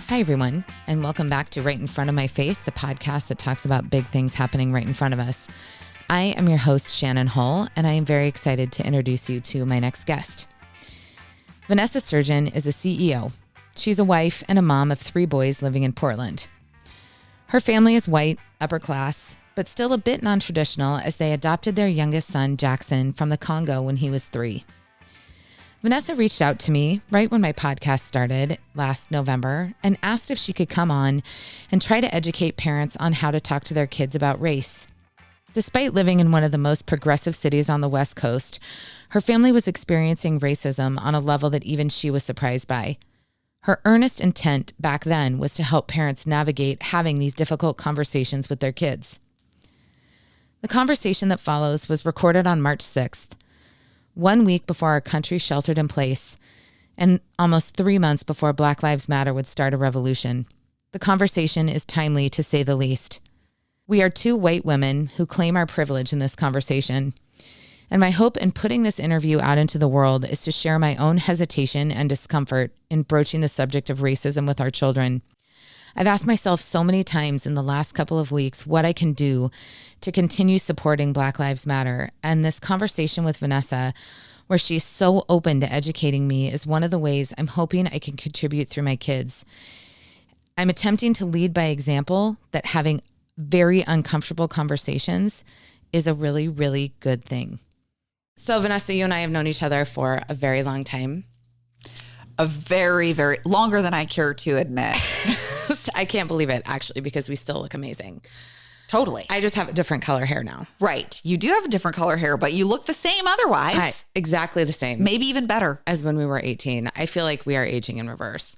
Hi, everyone, and welcome back to Right in Front of My Face, the podcast that talks about big things happening right in front of us. I am your host, Shannon Hull, and I am very excited to introduce you to my next guest. Vanessa Sturgeon is a CEO. She's a wife and a mom of 3 boys living in Portland. Her family is white, upper class, but still a bit non-traditional as they adopted their youngest son, Jackson, from the Congo when he was 3. Vanessa reached out to me right when my podcast started last November and asked if she could come on and try to educate parents on how to talk to their kids about race. Despite living in one of the most progressive cities on the West Coast, her family was experiencing racism on a level that even she was surprised by. Her earnest intent back then was to help parents navigate having these difficult conversations with their kids. The conversation that follows was recorded on March 6th. 1 week before our country sheltered in place, and almost 3 months before Black Lives Matter would start a revolution. The conversation is timely, to say the least. We are 2 white women who claim our privilege in this conversation. And my hope in putting this interview out into the world is to share my own hesitation and discomfort in broaching the subject of racism with our children. I've asked myself so many times in the last couple of weeks what I can do to continue supporting Black Lives Matter. And this conversation with Vanessa, where she's so open to educating me, is one of the ways I'm hoping I can contribute through my kids. I'm attempting to lead by example that having very uncomfortable conversations is a really, really good thing. So Vanessa, you and I have known each other for a very long time. A very, very longer than I care to admit. I can't believe it, actually, because we still look amazing. Totally. I just have a different color hair now. Right. You do have a different color hair, but you look the same otherwise. Exactly the same. Maybe even better. As when we were 18. I feel like we are aging in reverse.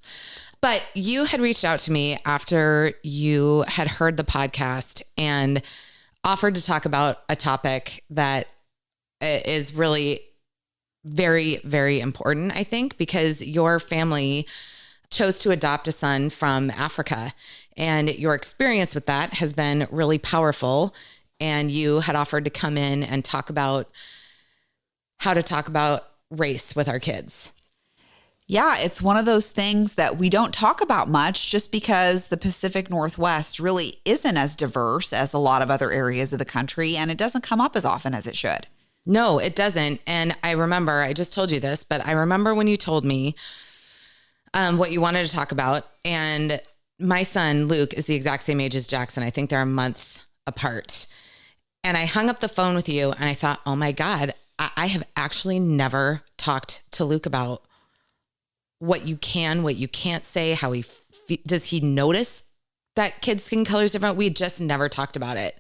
But you had reached out to me after you had heard the podcast and offered to talk about a topic that is really very, very important, I think, because your family chose to adopt a son from Africa, and your experience with that has been really powerful. And you had offered to come in and talk about how to talk about race with our kids. Yeah, it's one of those things that we don't talk about much just because the Pacific Northwest really isn't as diverse as a lot of other areas of the country, and it doesn't come up as often as it should. No, it doesn't. And I remember, I just told you this, but I remember when you told me what you wanted to talk about. And my son, Luke, is the exact same age as Jackson. I think they're a month apart. And I hung up the phone with you and I thought, oh my God, I have actually never talked to Luke about what you can, what you can't say, how does he notice that kids' skin color is different? We just never talked about it.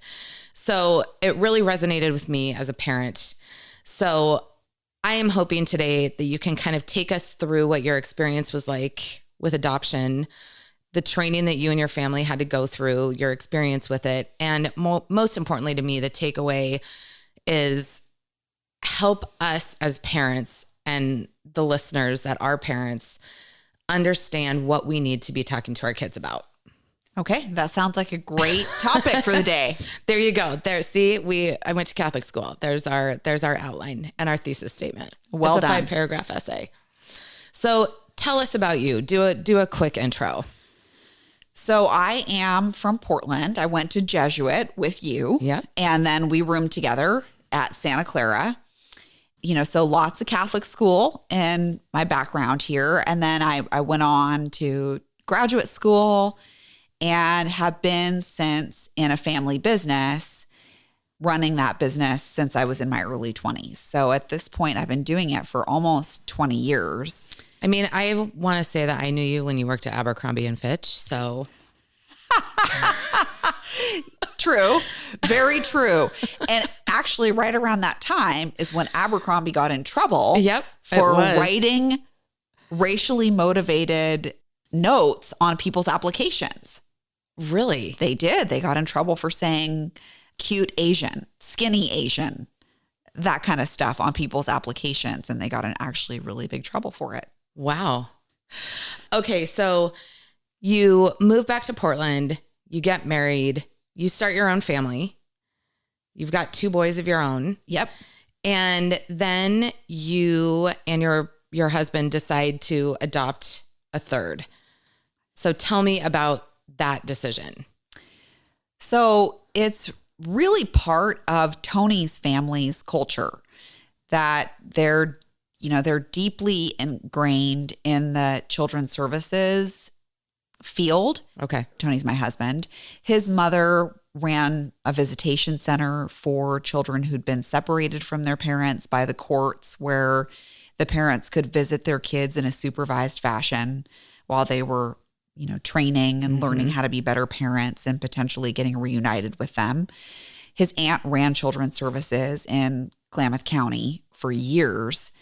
So it really resonated with me as a parent. So I am hoping today that you can kind of take us through what your experience was like with adoption, the training that you and your family had to go through, your experience with it. And most importantly to me, the takeaway is help us as parents and the listeners that are parents understand what we need to be talking to our kids about. Okay, that sounds like a great topic for the day. There you go. There, see, I went to Catholic school. There's our outline and our thesis statement. Well it's a done. 5-paragraph essay. So tell us about you. Do a quick intro. So I am from Portland. I went to Jesuit with you. Yep. And then we roomed together at Santa Clara. So lots of Catholic school in my background here. And then I went on to graduate school and have been since in a family business, running that business since I was in my early 20s. So at this point, I've been doing it for almost 20 years. I mean, I want to say that I knew you when you worked at Abercrombie and Fitch, so. True. Very true. And actually right around that time is when Abercrombie got in trouble for writing racially motivated notes on people's applications. Really? They did. They got in trouble for saying cute Asian, skinny Asian, that kind of stuff on people's applications. And they got in actually really big trouble for it. Wow. Okay. So you move back to Portland, you get married, you start your own family. You've got 2 boys of your own. Yep. And then you and your husband decide to adopt a third. So tell me about that decision. So it's really part of Tony's family's culture that they're deeply ingrained in the children's services field. Okay. Tony's my husband. His mother ran a visitation center for children who'd been separated from their parents by the courts, where the parents could visit their kids in a supervised fashion while they were, training and learning how to be better parents and potentially getting reunited with them. His aunt ran children's services in Klamath County for years.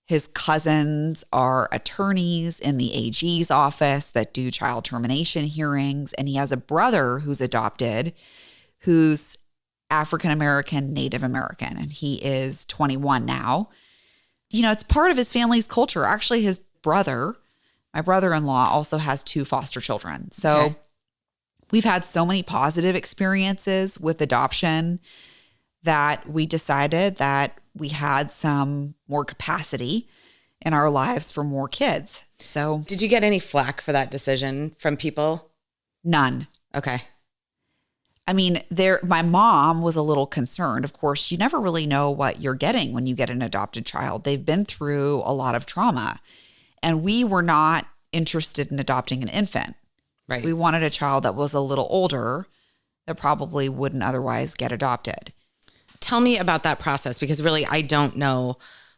His cousins are attorneys in the AG's office that do child termination hearings. And he has a brother who's adopted, who's African-American, Native American, and he is 21 now. It's part of his family's culture. Actually, his brother, my brother-in-law, also has 2 foster children. So we've had so many positive experiences with adoption that we decided that we had some more capacity in our lives for more kids. So, did you get any flack for that decision from people? None. Okay. I mean, my mom was a little concerned. Of course, you never really know what you're getting when you get an adopted child. They've been through a lot of trauma, and we were not interested in adopting an infant. Right. We wanted a child that was a little older that probably wouldn't otherwise get adopted. Tell me about that process, because really I don't know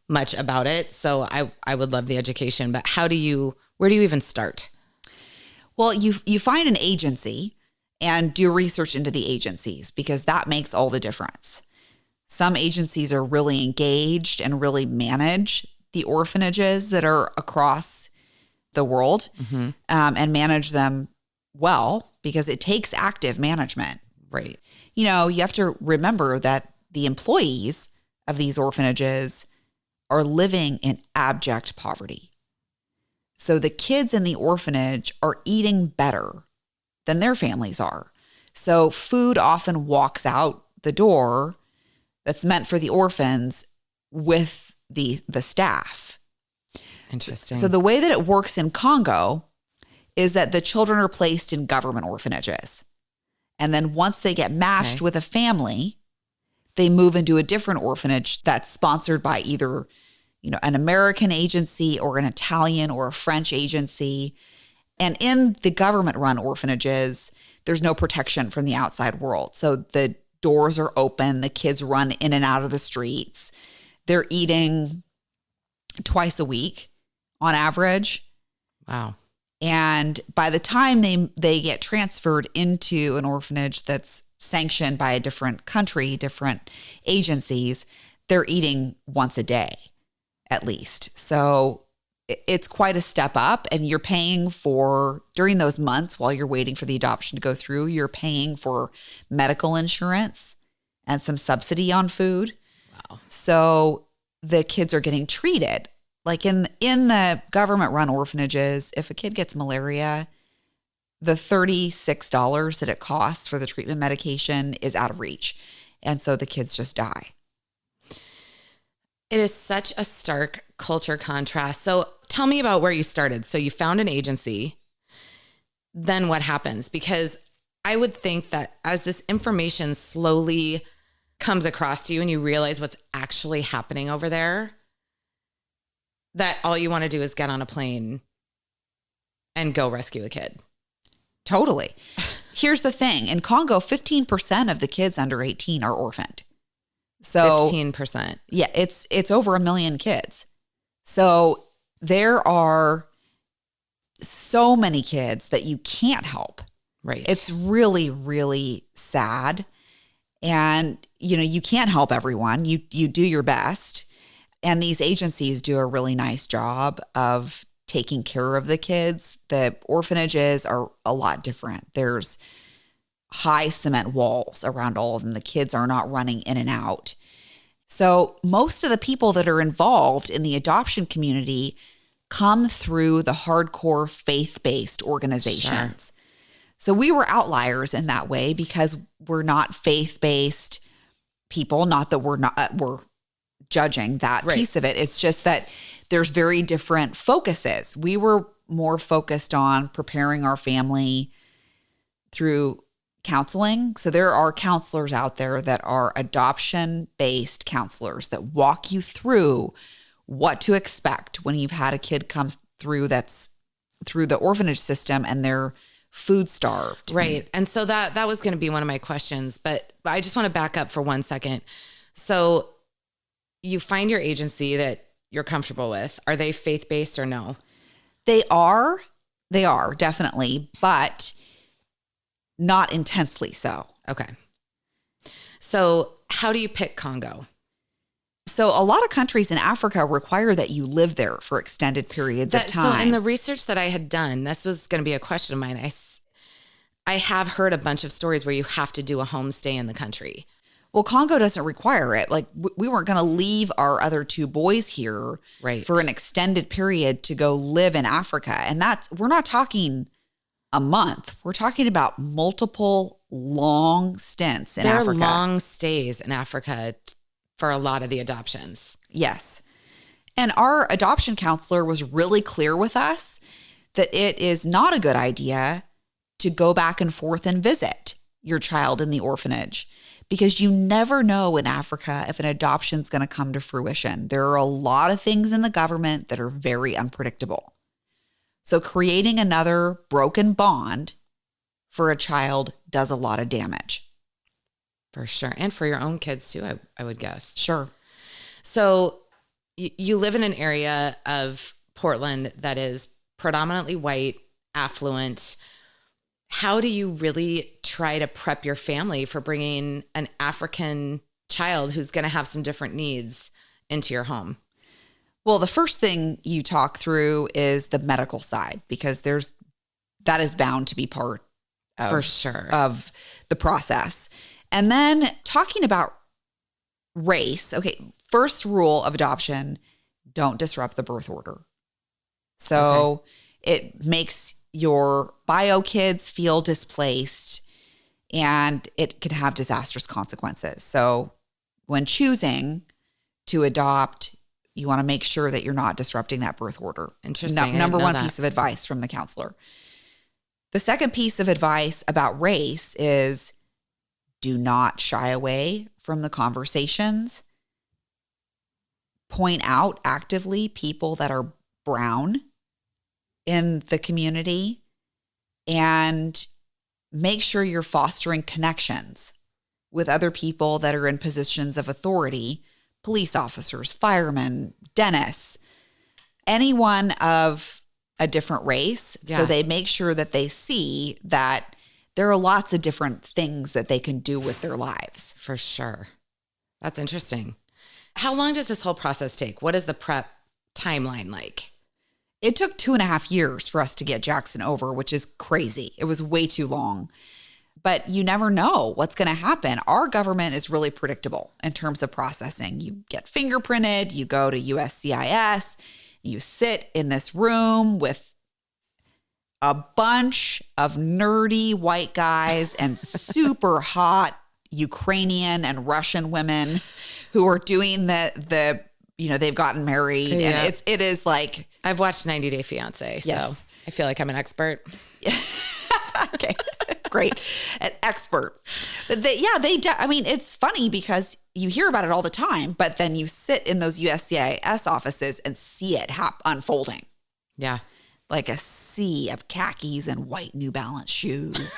much about it. So I would love the education, but where do you even start? Well, you find an agency and do research into the agencies, because that makes all the difference. Some agencies are really engaged and really manage the orphanages that are across the world, and manage them well, because it takes active management. Right. You have to remember that the employees of these orphanages are living in abject poverty. So the kids in the orphanage are eating better than their families are. So food often walks out the door that's meant for the orphans with the staff. Interesting. So the way that it works in Congo is that the children are placed in government orphanages. And then once they get matched with a family, they move into a different orphanage that's sponsored by either, an American agency or an Italian or a French agency. And in the government-run orphanages, there's no protection from the outside world. So the doors are open. The kids run in and out of the streets. They're eating twice a week on average. Wow. And by the time they get transferred into an orphanage that's sanctioned by a different country, different agencies, they're eating once a day at least. So it's quite a step up, and you're paying for, during those months while you're waiting for the adoption to go through, you're paying for medical insurance and some subsidy on food. Wow. So the kids are getting treated. Like in the government-run orphanages, if a kid gets malaria, the $36 that it costs for the treatment medication is out of reach. And so the kids just die. It is such a stark culture contrast. So tell me about where you started. So you found an agency. Then what happens? Because I would think that as this information slowly comes across to you and you realize what's actually happening over there, that all you want to do is get on a plane and go rescue a kid. Totally. Here's the thing. In Congo, 15% of the kids under 18 are orphaned. So 15%. Yeah, it's over 1 million kids. So there are so many kids that you can't help. Right. It's really, really sad. And, you can't help everyone. You do your best. And these agencies do a really nice job of taking care of the kids. The orphanages are a lot different. There's high cement walls around all of them. The kids are not running in and out. So most of the people that are involved in the adoption community come through the hardcore faith-based organizations. Sure. So we were outliers in that way because we're not faith-based people. Not that we're judging that piece of it. It's just that there's very different focuses. We were more focused on preparing our family through counseling. So there are counselors out there that are adoption-based counselors that walk you through what to expect when you've had a kid come through that's through the orphanage system and they're food starved. Right. And so that was going to be one of my questions, but I just want to back up for 1 second. So you find your agency that you're comfortable with. Are they faith-based or no? They are definitely, but not intensely so. Okay. So how do you pick Congo? So a lot of countries in Africa require that you live there for extended periods of time. So in the research that I had done, this was going to be a question of mine. I have heard a bunch of stories where you have to do a homestay in the country. Well, Congo doesn't require it. Like we weren't going to leave our other two boys here for an extended period to go live in Africa. And we're not talking a month. We're talking about multiple long stints in Africa. There are long stays in Africa for a lot of the adoptions. Yes. And our adoption counselor was really clear with us that it is not a good idea to go back and forth and visit your child in the orphanage, because you never know in Africa if an adoption is going to come to fruition. There are a lot of things in the government that are very unpredictable. So creating another broken bond for a child does a lot of damage. For sure. And for your own kids too, I would guess. Sure. So you live in an area of Portland that is predominantly white, affluent. How do you really try to prep your family for bringing an African child who's going to have some different needs into your home? Well, the first thing you talk through is the medical side, because that is bound to be part of, for sure, of the process. And then talking about race. Okay, first rule of adoption, don't disrupt the birth order. So it makes your bio kids feel displaced, and it can have disastrous consequences. So when choosing to adopt, you want to make sure that you're not disrupting that birth order. Interesting. Number one piece of advice from the counselor. The second piece of advice about race is do not shy away from the conversations. Point out actively people that are brown in the community, and make sure you're fostering connections with other people that are in positions of authority, police officers, firemen, dentists, anyone of a different race. Yeah. So they make sure that they see that there are lots of different things that they can do with their lives. For sure. That's interesting. How long does this whole process take? What is the prep timeline like? It took 2.5 years for us to get Jackson over, which is crazy. It was way too long. But you never know what's going to happen. Our government is really predictable in terms of processing. You get fingerprinted, you go to USCIS, you sit in this room with a bunch of nerdy white guys and super hot Ukrainian and Russian women who are doing the they've gotten married. Yeah. And it is like, I've watched 90 Day Fiance, yes. So I feel like I'm an expert. Okay, great. An expert. But it's funny because you hear about it all the time, but then you sit in those USCIS offices and see it unfolding. Yeah. Like a sea of khakis and white New Balance shoes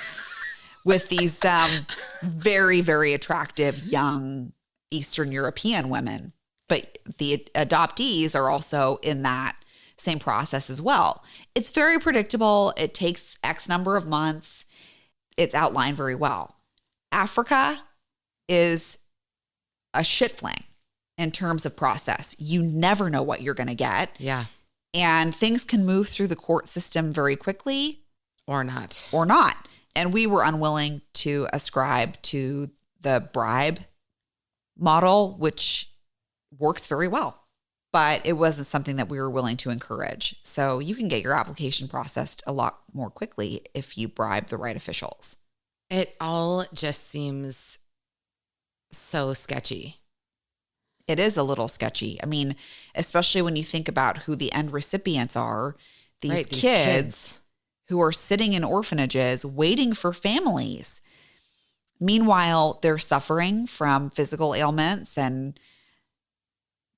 with these very, very attractive young Eastern European women. But the adoptees are also in that same process as well. It's very predictable. It takes X number of months. It's outlined very well. Africa is a shit fling in terms of process. You never know what you're going to get. Yeah. And things can move through the court system very quickly. Or not. And we were unwilling to ascribe to the bribe model, which works very well. But it wasn't something that we were willing to encourage. So you can get your application processed a lot more quickly if you bribe the right officials. It all just seems so sketchy. It is a little sketchy. I mean, especially when you think about who the end recipients are. these kids who are sitting in orphanages waiting for families. Meanwhile, they're suffering from physical ailments and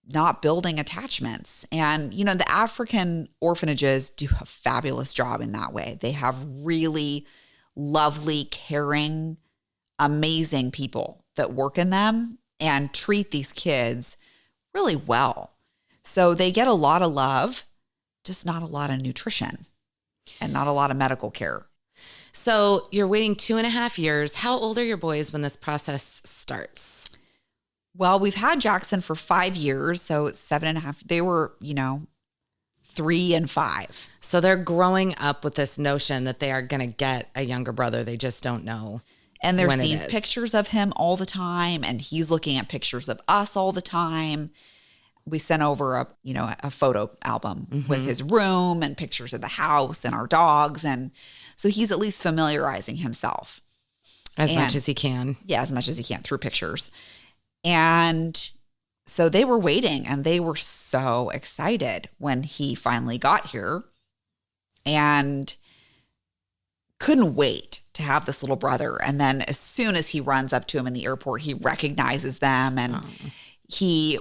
not building attachments. And, you know, the African orphanages do a fabulous job in that way. They have really lovely, caring, amazing people that work in them and treat these kids really well. So they get a lot of love, just not a lot of nutrition and not a lot of medical care. So you're waiting 2.5 years. How old are your boys when this process starts? Well, we've had Jackson for 5 years, so it's 7.5. They were, 3 and 5. So they're growing up with this notion that they are going to get a younger brother. They just don't know. And they're seeing pictures of him all the time, and he's looking at pictures of us all the time. We sent over a photo album with his room and pictures of the house and our dogs. And so he's at least familiarizing himself. As much as he can. Yeah, as much as he can through pictures. And so they were waiting, and they were so excited when he finally got here and couldn't wait to have this little brother. And then as soon as he runs up to him in the airport, he recognizes them. And he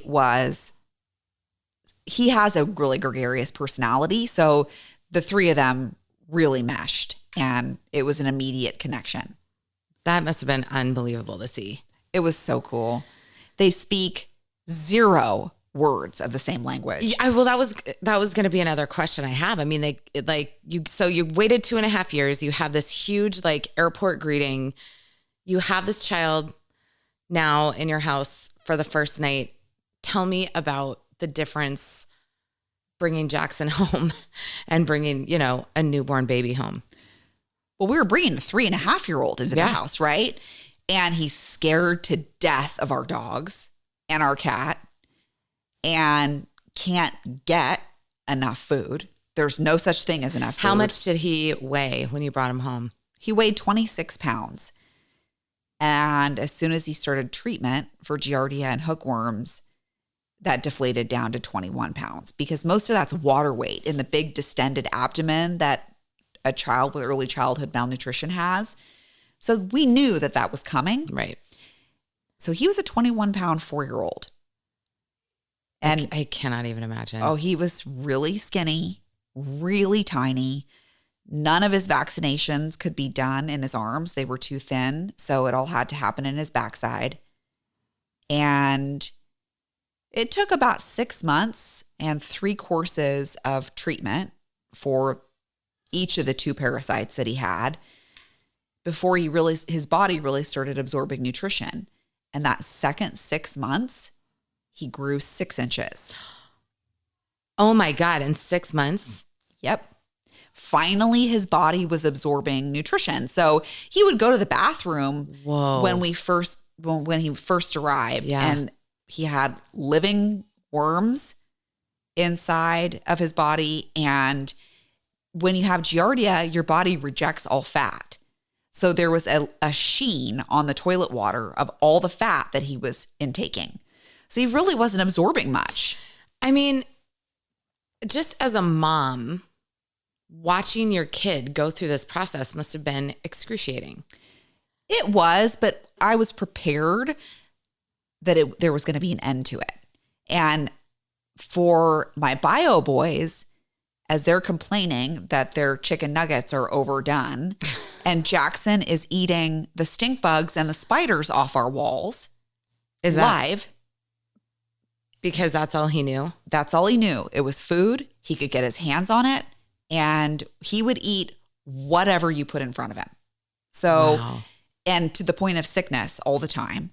has a really gregarious personality. So the three of them really meshed, and it was an immediate connection. That must have been unbelievable to see. It was so cool. They speak 0 words of the same language. Yeah, well, that was going to be another question I have. I mean, so you waited 2.5 years. You have this huge airport greeting. You have this child now in your house for the first night. Tell me about the difference bringing Jackson home and bringing, a newborn baby home. Well, we were bringing a 3.5-year-old into the house, right? And he's scared to death of our dogs and our cat and can't get enough food. There's no such thing as enough food. How much did he weigh when you brought him home? He weighed 26 pounds. And as soon as he started treatment for Giardia and hookworms, that deflated down to 21 pounds because most of that's water weight in the big distended abdomen that a child with early childhood malnutrition has. So we knew that was coming. Right. So he was a 21-pound 4-year-old. And I cannot even imagine. Oh, he was really skinny, really tiny. None of his vaccinations could be done in his arms. They were too thin. So it all had to happen in his backside. And it took about 6 months and 3 courses of treatment for each of the 2 parasites that he had before his body really started absorbing nutrition. And that second 6 months, he grew 6 inches. Oh my God, in 6 months? Yep. Finally, his body was absorbing nutrition. So he would go to the bathroom when he first arrived. Yeah. And he had living worms inside of his body. And when you have Giardia, your body rejects all fat. So there was a sheen on the toilet water of all the fat that he was intaking. So he really wasn't absorbing much. I mean, just as a mom, watching your kid go through this process must have been excruciating. It was, but I was prepared that there was going to be an end to it. And for my bio boys, as they're complaining that their chicken nuggets are overdone and Jackson is eating the stink bugs and the spiders off our walls live. Because that's all he knew? That's all he knew. It was food. He could get his hands on it and he would eat whatever you put in front of him. So, and to the point of sickness all the time.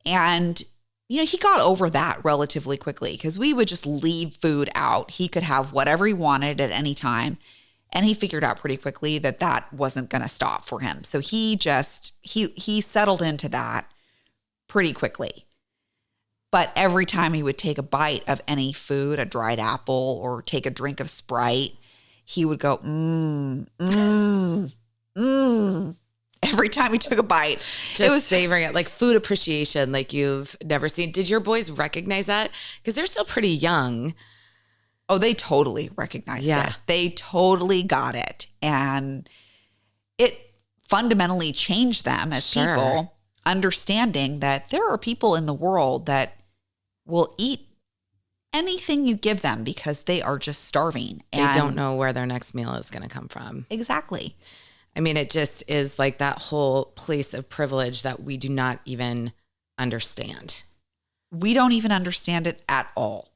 And he got over that relatively quickly because we would just leave food out. He could have whatever he wanted at any time. And he figured out pretty quickly that wasn't going to stop for him. So he settled into that pretty quickly. But every time he would take a bite of any food, a dried apple or take a drink of Sprite, he would go, every time he took a bite. Just it was savoring it, like food appreciation like you've never seen. Did your boys recognize that? Because they're still pretty young. Oh, they totally recognized it. They totally got it. And it fundamentally changed them as people, understanding that there are people in the world that will eat anything you give them because they are just starving. They don't know where their next meal is going to come from. Exactly. I mean, it just is like that whole place of privilege that we do not even understand. We don't even understand it at all.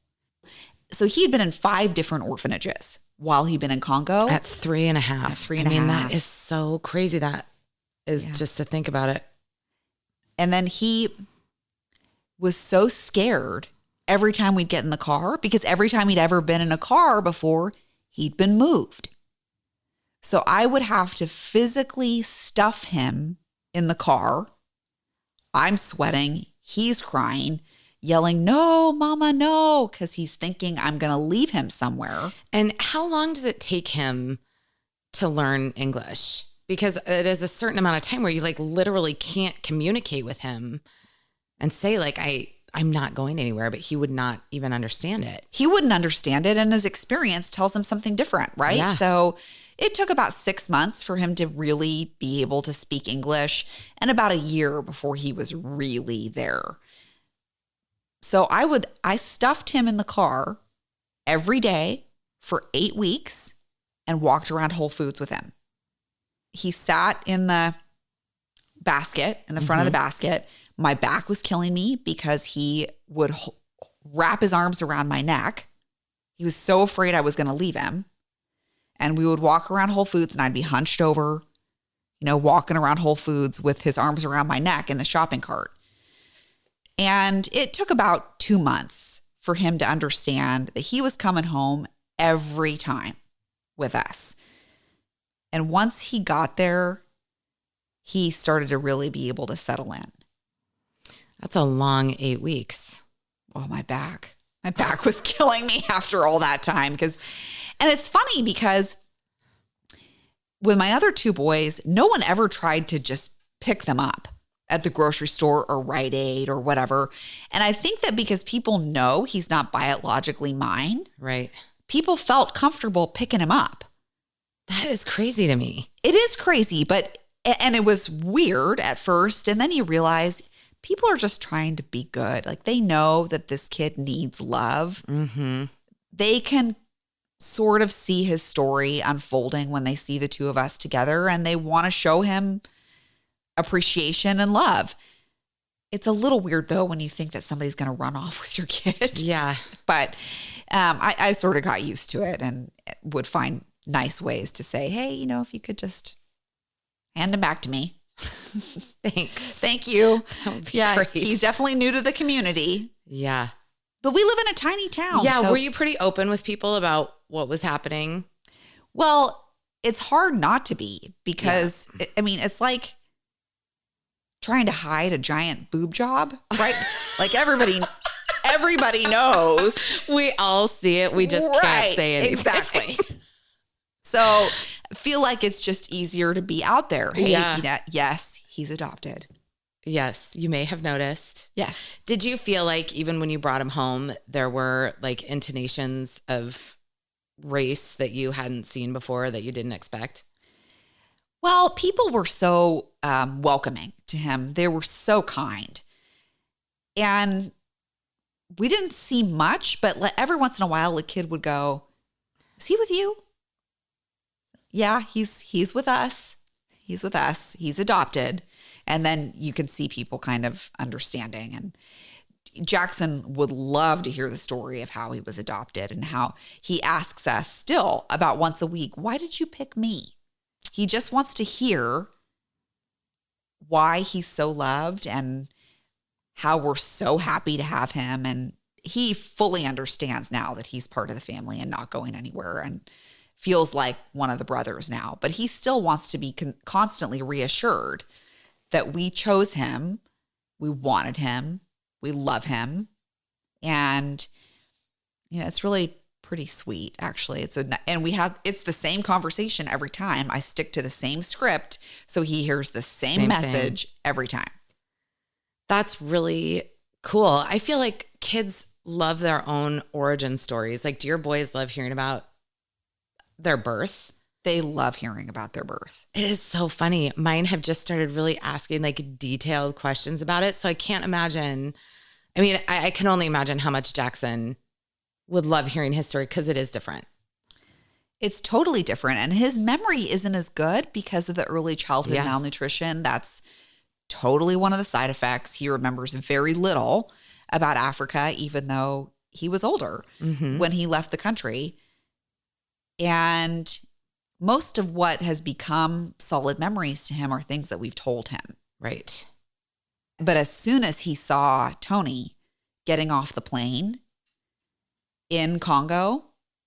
So he had been in 5 different orphanages while he'd been in Congo. At 3.5. I mean, that is so crazy. That is just to think about it. And then he was so scared every time we'd get in the car, because every time he'd ever been in a car before, he'd been moved. So I would have to physically stuff him in the car. I'm sweating. He's crying, yelling, "No, mama, no," because he's thinking I'm going to leave him somewhere. And how long does it take him to learn English? Because it is a certain amount of time where you like literally can't communicate with him and say like, I'm not going anywhere, but he would not even understand it. He wouldn't understand it, and his experience tells him something different, right? Yeah. So it took about 6 months for him to really be able to speak English, and about a year before he was really there. So I stuffed him in the car every day for 8 weeks and walked around Whole Foods with him. He sat in the basket, in the front of the basket. My back was killing me because he would wrap his arms around my neck. He was so afraid I was going to leave him. And we would walk around Whole Foods and I'd be hunched over, walking around Whole Foods with his arms around my neck in the shopping cart. And it took about 2 months for him to understand that he was coming home every time with us. And once he got there, he started to really be able to settle in. That's a long 8 weeks. Oh, my back was killing me after all that time. And it's funny because with my other 2 boys, no one ever tried to just pick them up at the grocery store or Rite Aid or whatever. And I think that because people know he's not biologically mine, right? People felt comfortable picking him up. That is crazy to me. It is crazy, and it was weird at first. And then you realize people are just trying to be good. Like they know that this kid needs love. Mm-hmm. They can sort of see his story unfolding when they see the 2 of us together, and they want to show him appreciation and love. It's a little weird though when you think that somebody's going to run off with your kid. Yeah. But I sort of got used to it and would find nice ways to say, hey, if you could just hand him back to me. Thanks. Thank you. That would be yeah, great. He's definitely new to the community. Yeah. But we live in a tiny town. Yeah. So, were you pretty open with people about what was happening? Well, it's hard not to be because, it's like trying to hide a giant boob job, right? Like everybody knows. We all see it. We just can't say anything. Exactly. So I feel like it's just easier to be out there. Hey, yes, he's adopted. Yes, you may have noticed. Yes. Did you feel like even when you brought him home, there were like intonations of race that you hadn't seen before that you didn't expect? Well, people were so welcoming to him. They were so kind. And we didn't see much, but every once in a while, a kid would go, "Is he with you?" Yeah, he's with us. He's with us. He's adopted. And then you can see people kind of understanding. And Jackson would love to hear the story of how he was adopted and how he asks us still about once a week, "Why did you pick me?" He just wants to hear why he's so loved and how we're so happy to have him. And he fully understands now that he's part of the family and not going anywhere and feels like one of the brothers now. But he still wants to be constantly reassured that we chose him, we wanted him, we love him. And, it's really pretty sweet, actually. It's the same conversation every time. I stick to the same script, so he hears the same message every time. That's really cool. I feel like kids love their own origin stories. Like, do your boys love hearing about their birth? They love hearing about their birth. It is so funny. Mine have just started really asking like detailed questions about it. So I can't imagine. I mean, I can only imagine how much Jackson would love hearing his story because it is different. It's totally different. And his memory isn't as good because of the early childhood malnutrition. That's totally one of the side effects. He remembers very little about Africa, even though he was older when he left the country. And most of what has become solid memories to him are things that we've told him. Right. But as soon as he saw Tony getting off the plane in Congo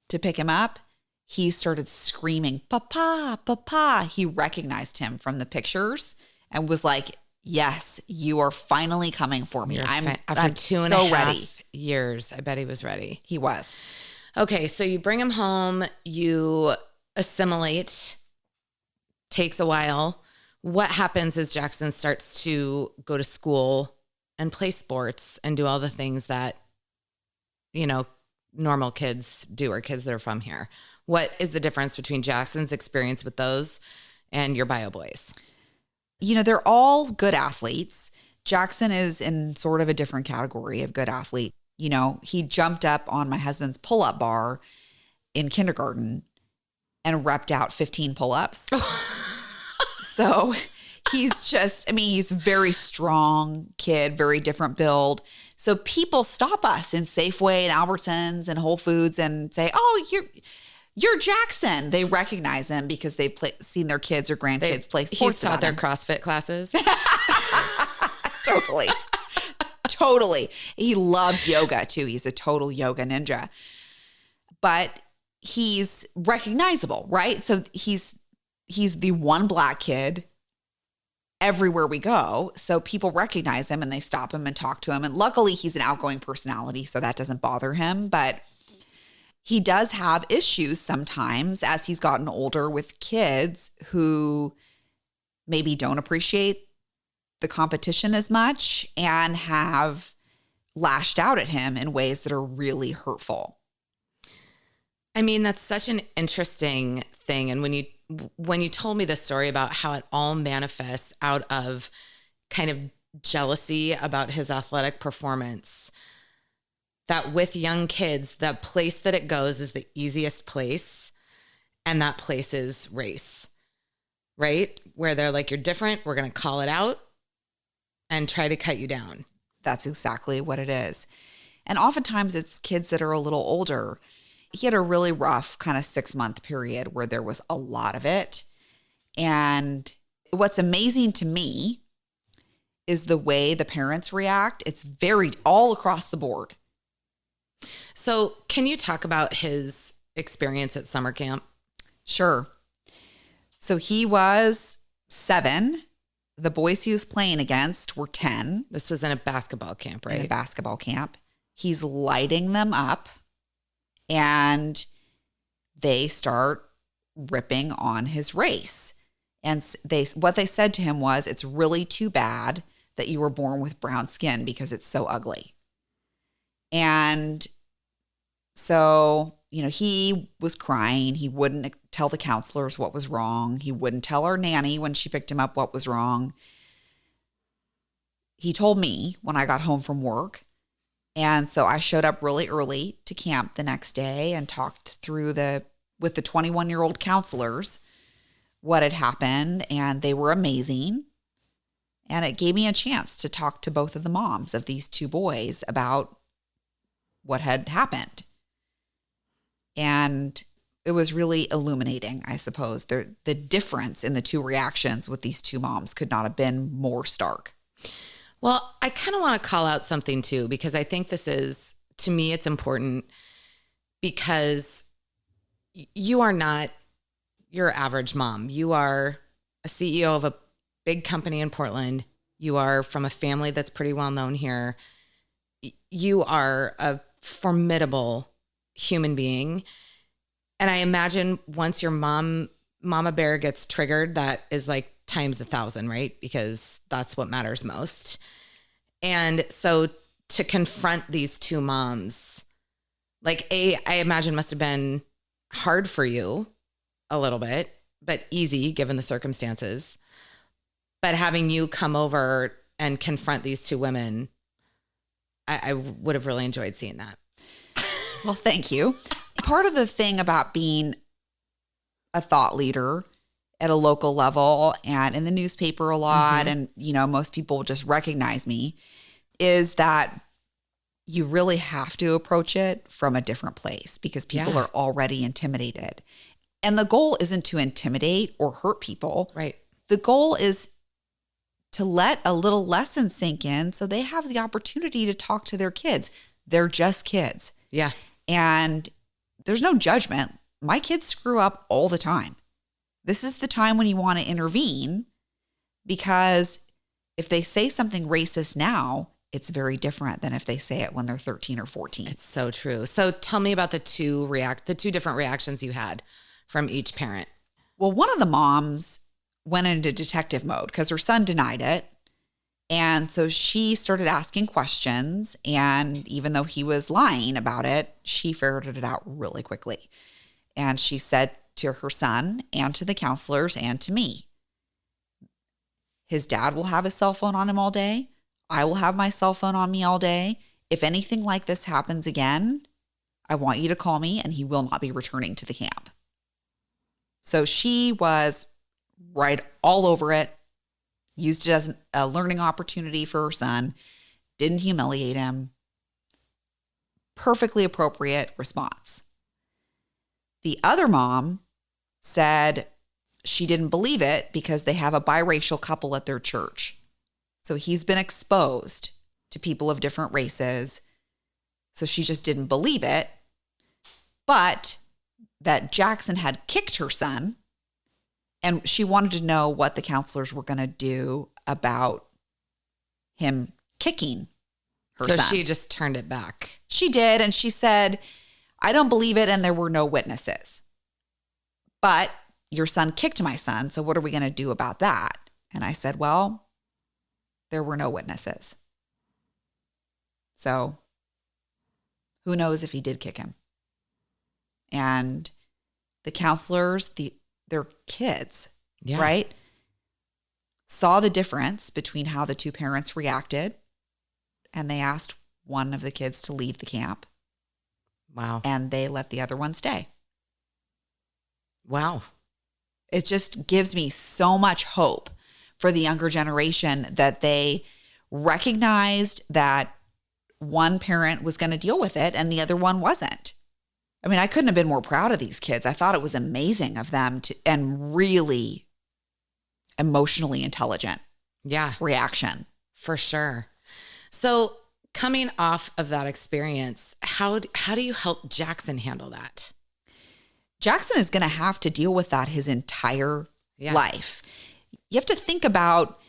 to pick him up, he started screaming, "Papa, Papa." He recognized him from the pictures and was like, "Yes, you are finally coming for me. I'm two and so a half ready." years. I bet he was ready. He was. Okay, so you bring him home, you assimilate, takes a while. What happens is Jackson starts to go to school and play sports and do all the things that, you know, normal kids do, or kids that are from here. What is the difference between Jackson's experience with those and your bio boys? You know, they're all good athletes. Jackson is in sort of a different category of good athlete. You know, he jumped up on my husband's pull-up bar in kindergarten and repped out 15 pull-ups. So he's just, I mean, he's a very strong kid, very different build. So people stop us in Safeway and Albertsons and Whole Foods and say, "Oh, you're Jackson." They recognize him because they've seen their kids or grandkids play sports. He's taught their CrossFit classes. Totally. Totally. He loves yoga too. He's a total yoga ninja. But he's recognizable, right? So he's the one black kid everywhere we go. So people recognize him and they stop him and talk to him. And luckily he's an outgoing personality, so that doesn't bother him. But he does have issues sometimes as he's gotten older with kids who maybe don't appreciate the competition as much and have lashed out at him in ways that are really hurtful. I mean, that's such an interesting thing. And when you told me the story about how it all manifests out of kind of jealousy about his athletic performance, that with young kids, the place that it goes is the easiest place. And that place is race, right? Where they're like, "You're different. We're going to call it out and try to cut you down." That's exactly what it is. And oftentimes it's kids that are a little older. He had a really rough kind of 6-month period where there was a lot of it. And what's amazing to me is the way the parents react. It's varied all across the board. So can you talk about his experience at summer camp? Sure. So he was 7. The boys he was playing against were 10. This was in a basketball camp, right? In a basketball camp. He's lighting them up and they start ripping on his race. And what they said to him was, "It's really too bad that you were born with brown skin because it's so ugly." And so, you know, he was crying. He wouldn't tell the counselors what was wrong. He wouldn't tell our nanny when she picked him up what was wrong. He told me when I got home from work. And so I showed up really early to camp the next day and talked through with the 21-year-old counselors what had happened. And they were amazing. And it gave me a chance to talk to both of the moms of these 2 boys about what had happened. And it was really illuminating, I suppose. The difference in the 2 reactions with these 2 moms could not have been more stark. Well, I kind of want to call out something too, because I think this is, to me, it's important because you are not your average mom. You are a CEO of a big company in Portland. You are from a family that's pretty well known here. You are a formidable human being. And I imagine once your mama bear gets triggered, that is like times 1,000, right? Because that's what matters most. And so to confront these two moms, like I imagine must have been hard for you a little bit, but easy given the circumstances. But having you come over and confront these two women, I would have really enjoyed seeing that. Well, thank you. Part of the thing about being a thought leader at a local level and in the newspaper a lot, and, you know, most people just recognize me, is that you really have to approach it from a different place because people are already intimidated. And the goal isn't to intimidate or hurt people. Right. The goal is to let a little lesson sink in so they have the opportunity to talk to their kids. They're just kids. Yeah. And there's no judgment. My kids screw up all the time. This is the time when you want to intervene, because if they say something racist now, it's very different than if they say it when they're 13 or 14. It's so true. So tell me about the two different reactions you had from each parent. Well, one of the moms went into detective mode because her son denied it. And so she started asking questions. And even though he was lying about it, she ferreted it out really quickly. And she said to her son and to the counselors and to me, his dad will have his cell phone on him all day. I will have my cell phone on me all day. If anything like this happens again, I want you to call me, and he will not be returning to the camp. So she was right all over it, used it as a learning opportunity for her son, didn't humiliate him. Perfectly appropriate response. The other mom said she didn't believe it because they have a biracial couple at their church. So he's been exposed to people of different races. So she just didn't believe it. But that Jackson had kicked her son, and she wanted to know what the counselors were going to do about him kicking her son. So she just turned it back. She did. And she said, I don't believe it, and there were no witnesses. But your son kicked my son, so what are we going to do about that? And I said, well, there were no witnesses. So who knows if he did kick him? And the counselors, their kids, right, saw the difference between how the two parents reacted, and they asked one of the kids to leave the camp. Wow. And they let the other one stay. Wow. It just gives me so much hope for the younger generation that they recognized that one parent was going to deal with it and the other one wasn't. I mean, I couldn't have been more proud of these kids. I thought it was amazing of them and really emotionally intelligent. Yeah. Reaction. For sure. So coming off of that experience, how do you help Jackson handle that? Jackson is going to have to deal with that his entire life. You have to think about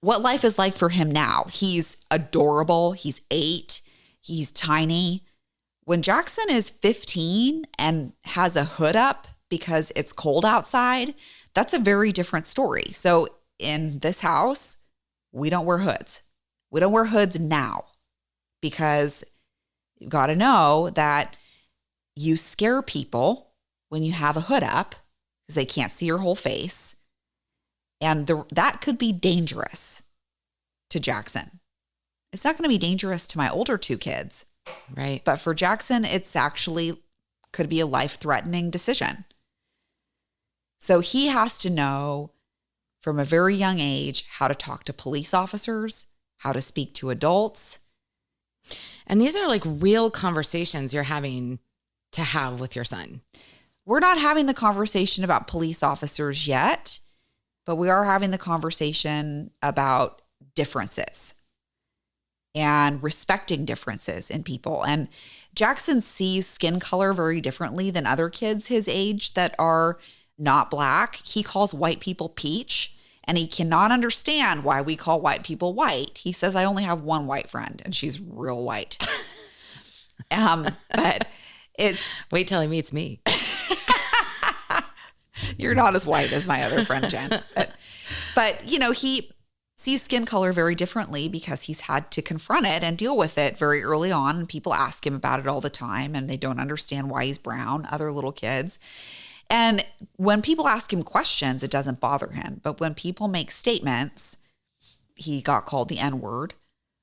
what life is like for him now. He's adorable. He's 8. He's tiny. When Jackson is 15 and has a hood up because it's cold outside, that's a very different story. So in this house, we don't wear hoods. We don't wear hoods now because you've got to know that you scare people when you have a hood up because they can't see your whole face. And that could be dangerous to Jackson. It's not going to be dangerous to my older 2 kids. Right. But for Jackson, it's actually could be a life-threatening decision. So he has to know from a very young age how to talk to police officers, how to speak to adults. And these are like real conversations you're having to have with your son. We're not having the conversation about police officers yet, but we are having the conversation about differences and respecting differences in people. And Jackson sees skin color very differently than other kids his age that are not Black. He calls white people peach, and he cannot understand why we call white people white. He says, I only have one white friend, and she's real white. But it's... Wait till he meets me. You're not as white as my other friend, Jen. But you know, sees skin color very differently because he's had to confront it and deal with it very early on. And people ask him about it all the time and they don't understand why he's brown, other little kids. And when people ask him questions, it doesn't bother him. But when people make statements, he got called the N-word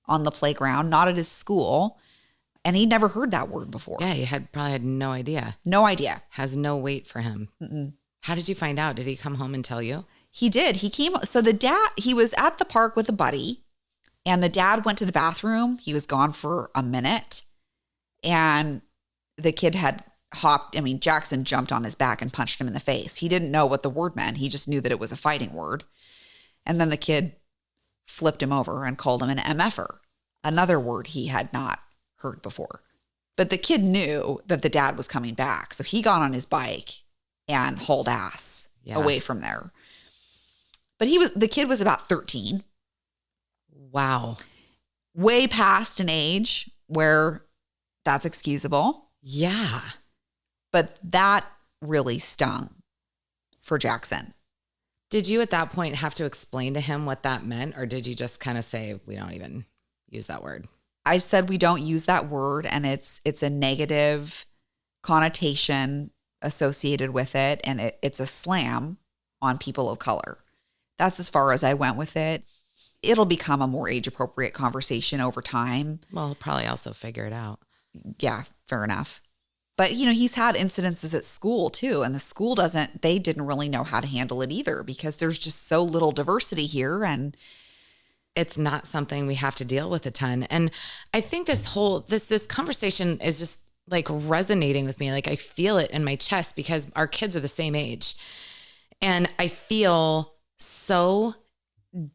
on the playground, not at his school. And he never heard that word before. Yeah, he probably had no idea. No idea. Has no weight for him. Mm-mm. How did you find out? Did he come home and tell you? He did. So the dad, he was at the park with a buddy and the dad went to the bathroom. He was gone for a minute and the kid had Jackson jumped on his back and punched him in the face. He didn't know what the word meant. He just knew that it was a fighting word. And then the kid flipped him over and called him an MFer, another word he had not heard before. But the kid knew that the dad was coming back. So he got on his bike and hauled ass away from there. But the kid was about 13. Wow. Way past an age where that's excusable. Yeah. But that really stung for Jackson. Did you at that point have to explain to him what that meant? Or did you just kind of say, we don't even use that word? I said, we don't use that word. And it's a negative connotation associated with it. And it's a slam on people of color. That's as far as I went with it. It'll become a more age appropriate conversation over time. Well, he'll probably also figure it out. Yeah, fair enough. But, he's had incidences at school too. And the school they didn't really know how to handle it either because there's just so little diversity here. And it's not something we have to deal with a ton. And I think this conversation is just like resonating with me. Like I feel it in my chest because our kids are the same age. And I feel so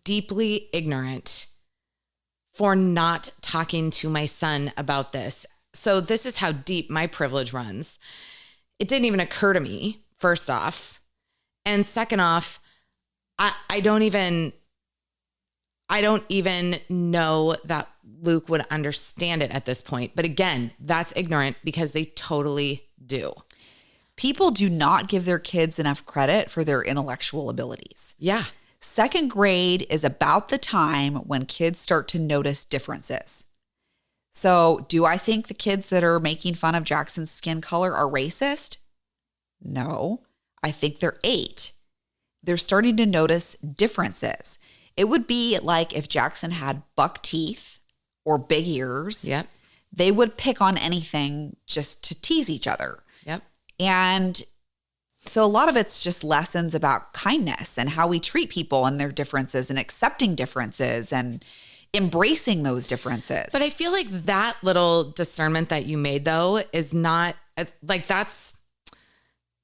deeply ignorant for not talking to my son about this. So this is how deep my privilege runs. It didn't even occur to me, first off. And second off, I don't even know that Luke would understand it at this point. But again, that's ignorant because they totally do. People do not give their kids enough credit for their intellectual abilities. Yeah. Second grade is about the time when kids start to notice differences. So do I think the kids that are making fun of Jackson's skin color are racist? No, I think they're 8. They're starting to notice differences. It would be like if Jackson had buck teeth or big ears. Yep. They would pick on anything just to tease each other. Yep. And so a lot of it's just lessons about kindness and how we treat people and their differences and accepting differences and embracing those differences. But I feel like that little discernment that you made though is not like that's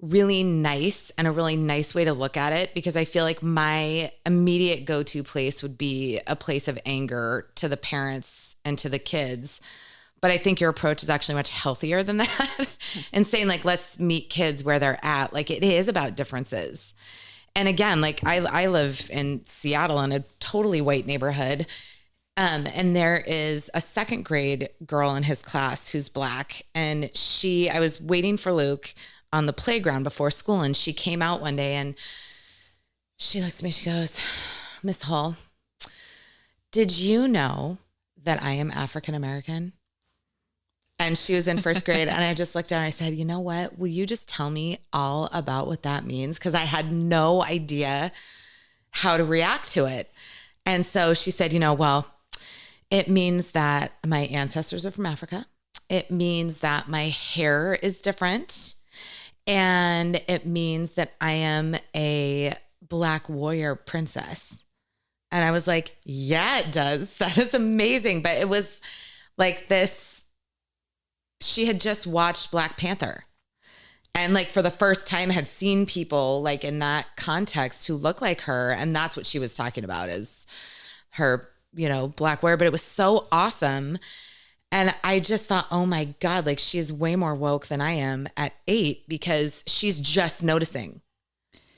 really nice and a really nice way to look at it because I feel like my immediate go-to place would be a place of anger to the parents and to the kids. But I think your approach is actually much healthier than that and saying like, let's meet kids where they're at. Like it is about differences. And again, like I live in Seattle in a totally white neighborhood. And there is a second grade girl in his class who's Black. And I was waiting for Luke on the playground before school. And she came out one day and she looks at me, she goes, Miss Hull, did you know that I am African-American? And she was in first grade. And I just looked down and I said, you know what? Will you just tell me all about what that means? Because I had no idea how to react to it. And so she said, well, it means that my ancestors are from Africa. It means that my hair is different. And it means that I am a Black warrior princess. And I was like, yeah, it does. That is amazing. But it was like this, she had just watched Black Panther. And like for the first time had seen people like in that context who look like her. And that's what she was talking about is her, Black warrior. But it was so awesome. And I just thought, oh my God, like she is way more woke than I am at 8 because she's just noticing.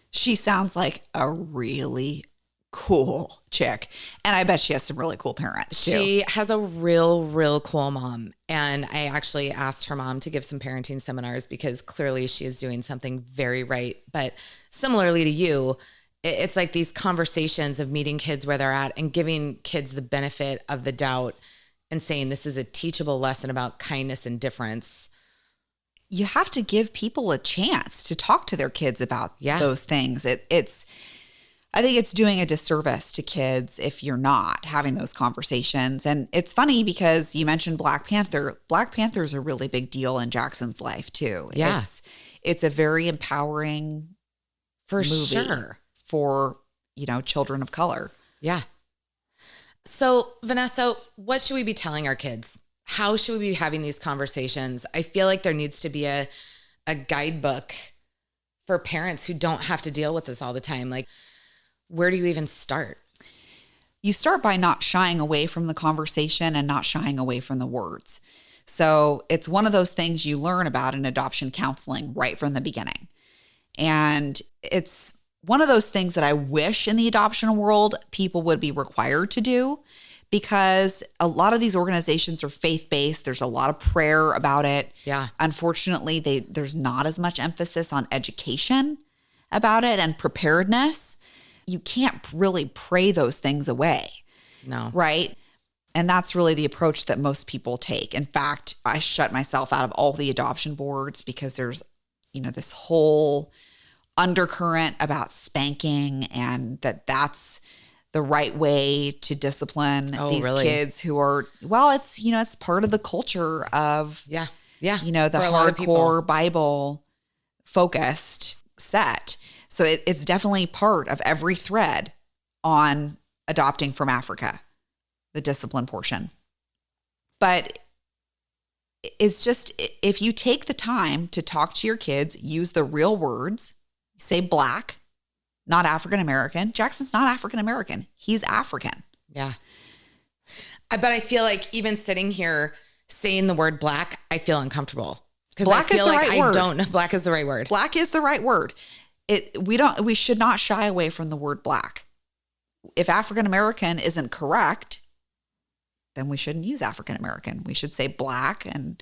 She sounds like a really cool chick. And I bet she has some really cool parents too. She has a real cool mom. And I actually asked her mom to give some parenting seminars because clearly she is doing something very right. But similarly to you, it's like these conversations of meeting kids where they're at and giving kids the benefit of the doubt and saying this is a teachable lesson about kindness and difference. You have to give people a chance to talk to their kids about those things. I think it's doing a disservice to kids if you're not having those conversations. And it's funny because you mentioned Black Panther. Black Panther is a really big deal in Jackson's life too. Yeah. It's a very empowering movie for, children of color. Yeah. So Vanessa, what should we be telling our kids? How should we be having these conversations? I feel like there needs to be a guidebook for parents who don't have to deal with this all the time. Like, where do you even start? You start by not shying away from the conversation and not shying away from the words. So it's one of those things you learn about in adoption counseling right from the beginning. And it's one of those things that I wish in the adoption world people would be required to do, because a lot of these organizations are faith-based. There's a lot of prayer about it. Yeah. Unfortunately, there's not as much emphasis on education about it and preparedness. You can't really pray those things away. No. Right? And that's really the approach that most people take. In fact, I shut myself out of all the adoption boards because there's, this whole undercurrent about spanking and that's the right way to discipline these kids who are, it's part of the culture of, the hardcore Bible focused set. So it's definitely part of every thread on adopting from Africa, the discipline portion. But it's just, if you take the time to talk to your kids, use the real words, say Black, not African American. Jackson's not African American. He's African. Yeah. But I feel like even sitting here saying the word Black, I feel uncomfortable. Because I feel like I don't. Black is the right word. Black is the right word. We should not shy away from the word Black. If African American isn't correct, then we shouldn't use African American. We should say Black and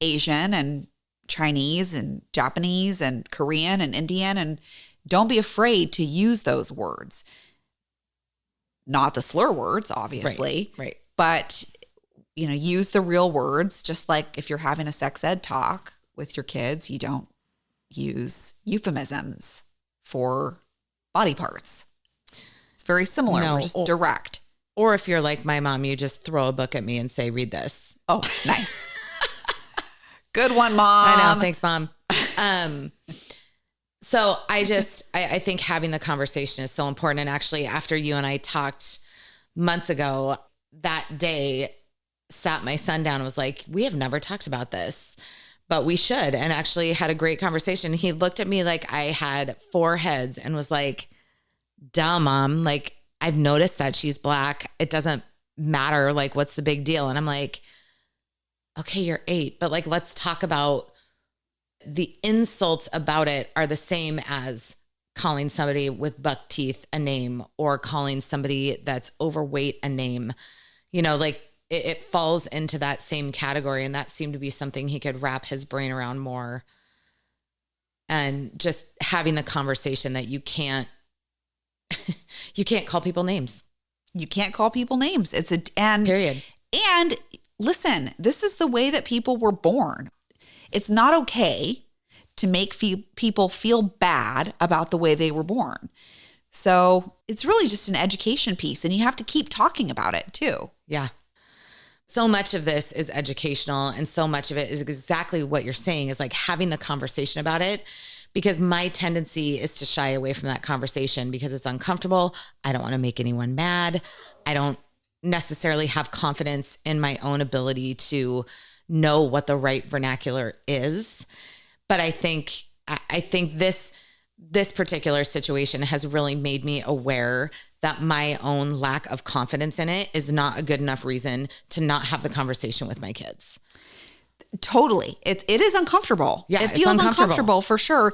Asian and Chinese and Japanese and Korean and Indian, and don't be afraid to use those words. Not the slur words, obviously. Right. But, use the real words, just like if you're having a sex ed talk with your kids, you don't use euphemisms for body parts. It's very similar. We're just direct. Or if you're like my mom, you just throw a book at me and say, read this. Oh, nice. Good one, Mom. I know. Thanks, Mom. So I think having the conversation is so important. And actually, after you and I talked months ago, that day sat my son down and was like, we have never talked about this, but we should. And actually had a great conversation. He looked at me like I had four heads and was like, duh, Mom, like, I've noticed that she's Black. It doesn't matter. Like, what's the big deal? And I'm like, okay, you're 8, but like, let's talk about the insults about it are the same as calling somebody with buck teeth a name or calling somebody that's overweight a name. Like it falls into that same category. And that seemed to be something he could wrap his brain around more. And just having the conversation that you can't call people names. You can't call people names. Period. And listen, this is the way that people were born. It's not okay to make people feel bad about the way they were born. So it's really just an education piece, and you have to keep talking about it too. Yeah. So much of this is educational, and so much of it is exactly what you're saying, is like having the conversation about it, because my tendency is to shy away from that conversation because it's uncomfortable. I don't want to make anyone mad. I don't necessarily have confidence in my own ability to know what the right vernacular is. But I think this particular situation has really made me aware that my own lack of confidence in it is not a good enough reason to not have the conversation with my kids. Totally. It is uncomfortable. Yeah, it feels uncomfortable for sure.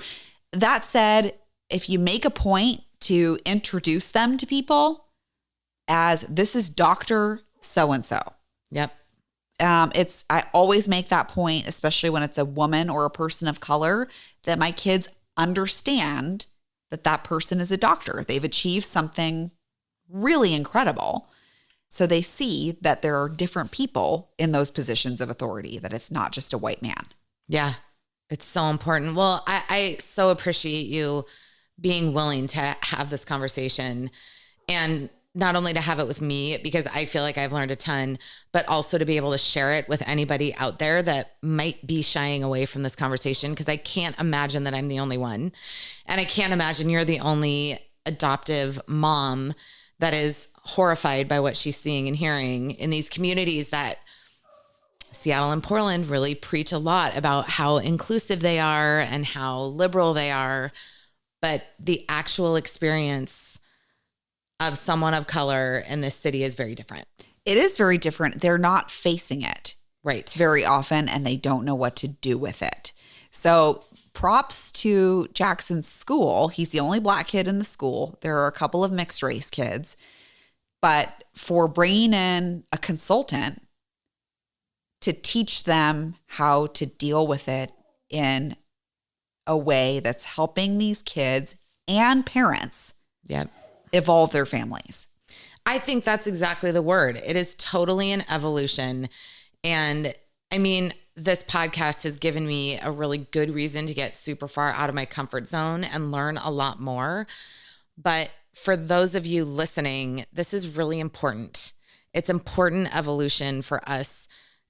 That said, if you make a point to introduce them to people as, this is Dr. So-and-so. Yep. I always make that point, especially when it's a woman or a person of color, that my kids understand that that person is a doctor. They've achieved something really incredible. So they see that there are different people in those positions of authority, that it's not just a white man. Yeah, it's so important. Well, I so appreciate you being willing to have this conversation, and not only to have it with me, because I feel like I've learned a ton, but also to be able to share it with anybody out there that might be shying away from this conversation, because I can't imagine that I'm the only one. And I can't imagine you're the only adoptive mom that is horrified by what she's seeing and hearing in these communities that Seattle and Portland really preach a lot about how inclusive they are and how liberal they are. But the actual experience of someone of color in this city is very different. It is very different. They're not facing it right very often, and they don't know what to do with it. So props to Jackson's school. He's the only Black kid in the school. There are a couple of mixed race kids. But for bringing in a consultant to teach them how to deal with it in a way that's helping these kids and parents evolve their families. I think that's exactly the word. It is totally an evolution. And I mean, this podcast has given me a really good reason to get super far out of my comfort zone and learn a lot more. But for those of you listening, this is really important. It's important evolution for us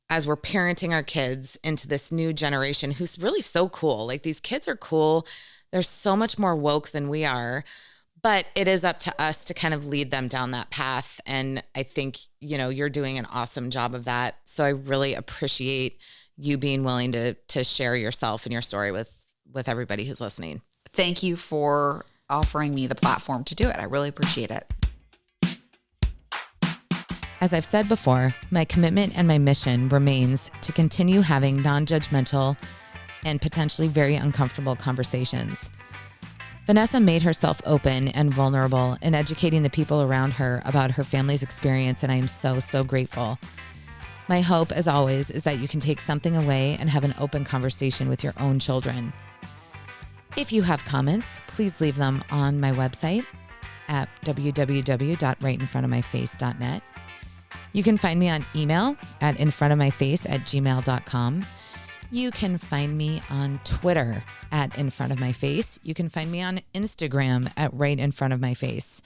as we're parenting our kids into this new generation who's really so cool. Like, these kids are cool. They're so much more woke than we are. But it is up to us to kind of lead them down that path. And I think, you're doing an awesome job of that. So I really appreciate you being willing to share yourself and your story with everybody who's listening. Thank you for offering me the platform to do it. I really appreciate it. As I've said before, my commitment and my mission remains to continue having non-judgmental and potentially very uncomfortable conversations. Vanessa made herself open and vulnerable in educating the people around her about her family's experience, and I am so, so grateful. My hope, as always, is that you can take something away and have an open conversation with your own children. If you have comments, please leave them on my website at www.rightinfrontofmyface.net. You can find me on email at infrontofmyface@gmail.com. You can find me on Twitter at infrontofmyface. You can find me on Instagram at rightinfrontofmyface.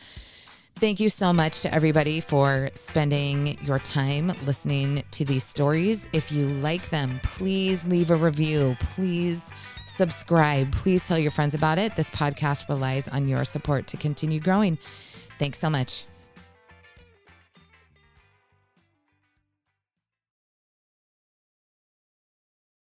Thank you so much to everybody for spending your time listening to these stories. If you like them, please leave a review. Please subscribe. Please tell your friends about it. This podcast relies on your support to continue growing. Thanks so much.